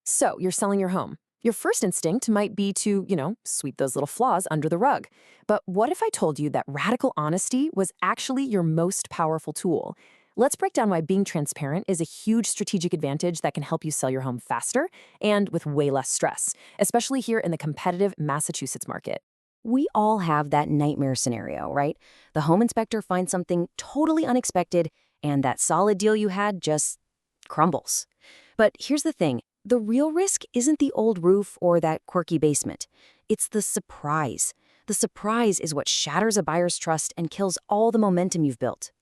So, you're selling your home. Your first instinct might be to, sweep those little flaws under the rug. But what if I told you that radical honesty was actually your most powerful tool? Let's break down why being transparent is a huge strategic advantage that can help you sell your home faster and with way less stress, especially here in the competitive Massachusetts market. We all have that nightmare scenario, right? The home inspector finds something totally unexpected, and that solid deal you had just crumbles. But here's the thing. The real risk isn't the old roof or that quirky basement. It's the surprise. The surprise is what shatters a buyer's trust and kills all the momentum you've built.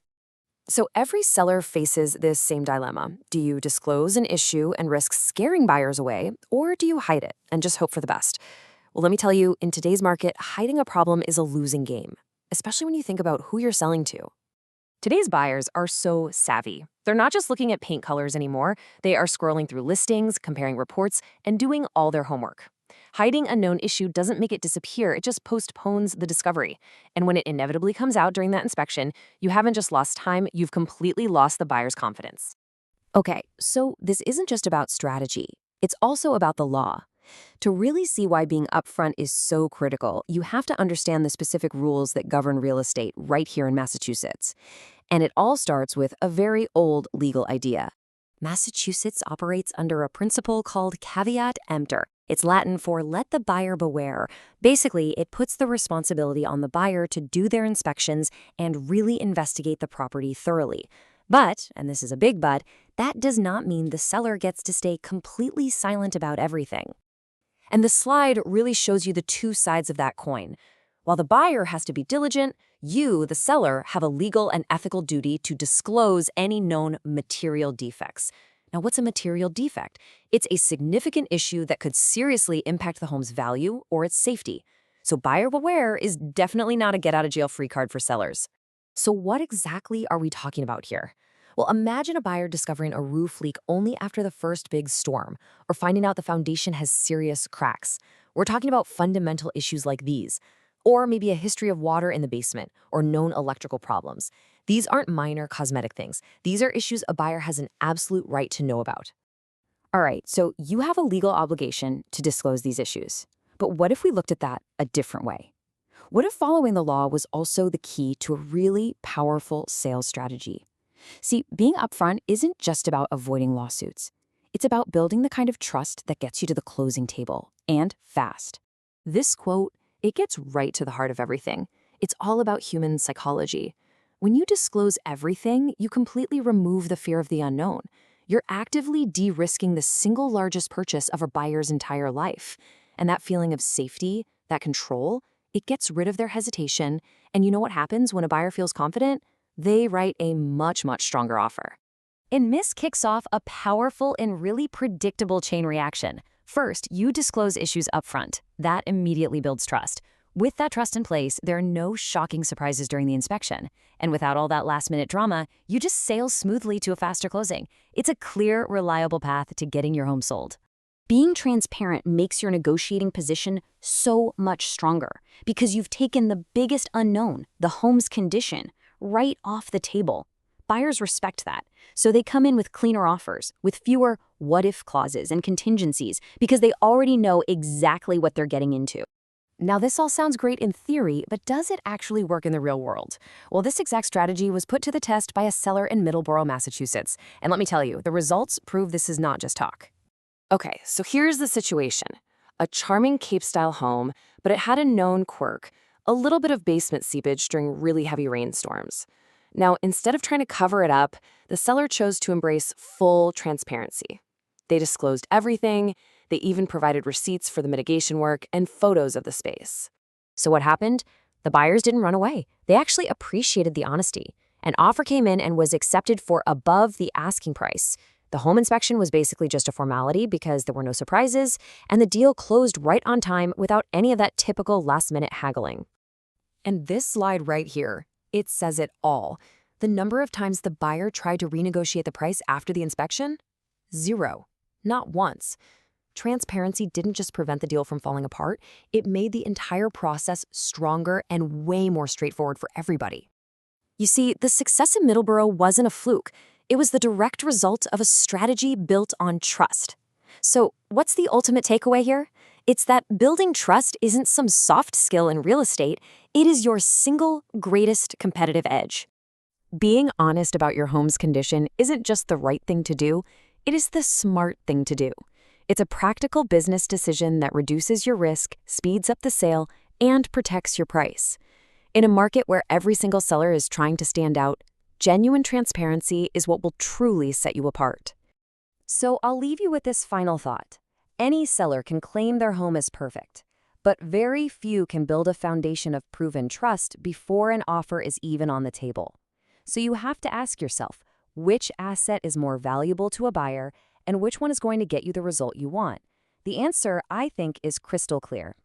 So every seller faces this same dilemma. Do you disclose an issue and risk scaring buyers away, or do you hide it and just hope for the best? Well, let me tell you, in today's market, hiding a problem is a losing game, especially when you think about who you're selling to. Today's buyers are so savvy. They're not just looking at paint colors anymore. They are scrolling through listings, comparing reports, and doing all their homework. Hiding a known issue doesn't make it disappear, it just postpones the discovery. And when it inevitably comes out during that inspection, you haven't just lost time, you've completely lost the buyer's confidence. Okay, so this isn't just about strategy. It's also about the law. To really see why being upfront is so critical, you have to understand the specific rules that govern real estate right here in Massachusetts. And it all starts with a very old legal idea. Massachusetts operates under a principle called caveat emptor. It's Latin for let the buyer beware. Basically, it puts the responsibility on the buyer to do their inspections and really investigate the property thoroughly. But, and this is a big but, that does not mean the seller gets to stay completely silent about everything. And the slide really shows you the two sides of that coin. While the buyer has to be diligent, you, the seller, have a legal and ethical duty to disclose any known material defects. Now, what's a material defect? It's a significant issue that could seriously impact the home's value or its safety. So buyer beware is definitely not a get-out-of-jail-free card for sellers. So what exactly are we talking about here? Well, imagine a buyer discovering a roof leak only after the first big storm, or finding out the foundation has serious cracks. We're talking about fundamental issues like these. Or maybe a history of water in the basement, or known electrical problems. These aren't minor cosmetic things. These are issues a buyer has an absolute right to know about. All right, so you have a legal obligation to disclose these issues. But what if we looked at that a different way? What if following the law was also the key to a really powerful sales strategy? See, being upfront isn't just about avoiding lawsuits. It's about building the kind of trust that gets you to the closing table, and fast. This quote, it gets right to the heart of everything. It's all about human psychology. When you disclose everything, you completely remove the fear of the unknown. You're actively de-risking the single largest purchase of a buyer's entire life. And that feeling of safety, that control, it gets rid of their hesitation. And you know what happens when a buyer feels confident? They write a much, much stronger offer. And this kicks off a powerful and really predictable chain reaction. First, you disclose issues upfront. That immediately builds trust. With that trust in place, there are no shocking surprises during the inspection. And without all that last-minute drama, you just sail smoothly to a faster closing. It's a clear, reliable path to getting your home sold. Being transparent makes your negotiating position so much stronger because you've taken the biggest unknown, the home's condition, right off the table. Buyers respect that, so they come in with cleaner offers, with fewer what-if clauses and contingencies, because they already know exactly what they're getting into. Now, this all sounds great in theory, but does it actually work in the real world? Well, this exact strategy was put to the test by a seller in Middleboro, Massachusetts. And let me tell you, the results prove this is not just talk. Okay, so here's the situation. A charming Cape-style home, but it had a known quirk, a little bit of basement seepage during really heavy rainstorms. Now, instead of trying to cover it up, the seller chose to embrace full transparency. They disclosed everything. They even provided receipts for the mitigation work and photos of the space. So what happened? The buyers didn't run away. They actually appreciated the honesty. An offer came in and was accepted for above the asking price. The home inspection was basically just a formality because there were no surprises, and the deal closed right on time without any of that typical last-minute haggling. And this slide right here, it says it all. The number of times the buyer tried to renegotiate the price after the inspection? 0. Not once. Transparency didn't just prevent the deal from falling apart, it made the entire process stronger and way more straightforward for everybody. You see, the success in Middleboro wasn't a fluke. It was the direct result of a strategy built on trust. So, what's the ultimate takeaway here? It's that building trust isn't some soft skill in real estate, it is your single greatest competitive edge. Being honest about your home's condition isn't just the right thing to do, it is the smart thing to do. It's a practical business decision that reduces your risk, speeds up the sale, and protects your price. In a market where every single seller is trying to stand out, genuine transparency is what will truly set you apart. So I'll leave you with this final thought. Any seller can claim their home is perfect, but very few can build a foundation of proven trust before an offer is even on the table. So you have to ask yourself, which asset is more valuable to a buyer and which one is going to get you the result you want? The answer, I think, is crystal clear.